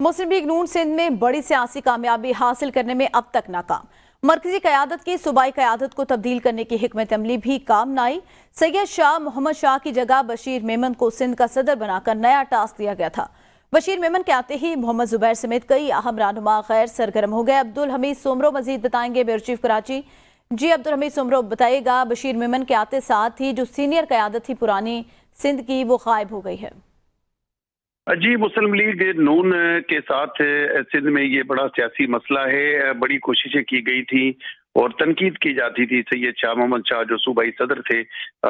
मुस्लिम league नून सिंध में बड़ी सियासी कामयाबी हासिल करने में अब तक नाकाम। मरकजी क़यादत की सूबाई क़यादत को तब्दील करने की हिकमत अमली भी काम न आई। सैयद शाह मोहम्मद शाह की जगह बशीर मेमन को सिंध का सदर बनाकर नया टास्क दिया गया था। बशीर मेमन के आते ही मोहम्मद जुबैर समेत कई अहम रहनुमा गैर सरगर्म हो गए। अब्दुल हमीद सोमरो मजीद बताएंगे, ब्यूरो चीफ कराची। जी अब्दुल हमीद सोमरो, बताइएगा, बशीर मेमन के आते साथ ही जो सीनियर क़यादत थी पुरानी सिंध की, वो गायब हो गई है। जी, मुस्लिम लीग नून के साथ सिंध में ये बड़ा सियासी मसला है। बड़ी कोशिशें की गई थी और तनकीद की जाती थी सैयद शाह मोहम्मद शाह जो सूबाई सदर थे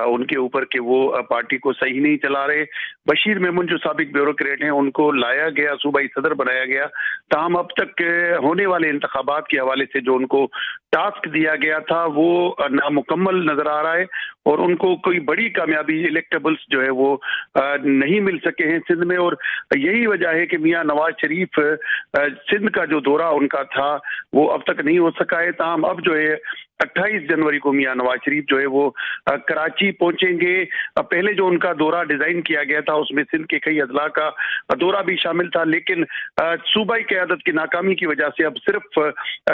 उनके ऊपर कि वो पार्टी को सही नहीं चला रहे। बशीर मेमन जो साबिक ब्यूरोक्रेट हैं उनको लाया गया, सूबाई सदर बनाया गया। ताहम अब तक होने वाले इंतखाबात के हवाले से जो उनको टास्क दिया गया था वो नामुकम्मल नजर आ रहा है और उनको कोई बड़ी कामयाबी इलेक्टेबल्स जो है वो नहीं मिल सके हैं सिंध में। और यही वजह है कि मियां नवाज शरीफ सिंध का जो दौरा उनका था वो अब तक नहीं हो सका है। ताहम अब जो है 28 जनवरी को मियां नवाज शरीफ जो है वो कराची पहुंचेंगे। पहले जो उनका दौरा डिजाइन किया गया था उसमें सिंध के कई अजला का दौरा भी शामिल था, लेकिन सूबाई क़यादत की नाकामी की वजह से अब सिर्फ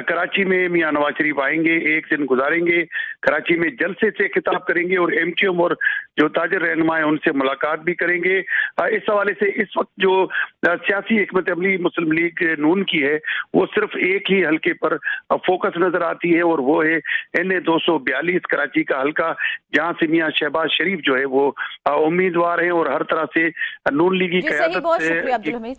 कराची में मियां नवाज शरीफ आएंगे, एक दिन गुजारेंगे, कराची में जलसे से खिताब करेंगे और एमक्यूएम और जो ताजर रहनुमा है उनसे मुलाकात भी करेंगे। इस हवाले से इस वक्त जो सियासी हिकमत अमली मुस्लिम लीग नून की है वो सिर्फ एक ही हल्के पर फोकस नजर आती है और वो है NA 242 कराची का हल्का, जहां से मियां शहबाज शरीफ जो है वो उम्मीदवार हैं और हर तरह से नून लीगी बहुत शुक्रिया अब्दुल हमीद।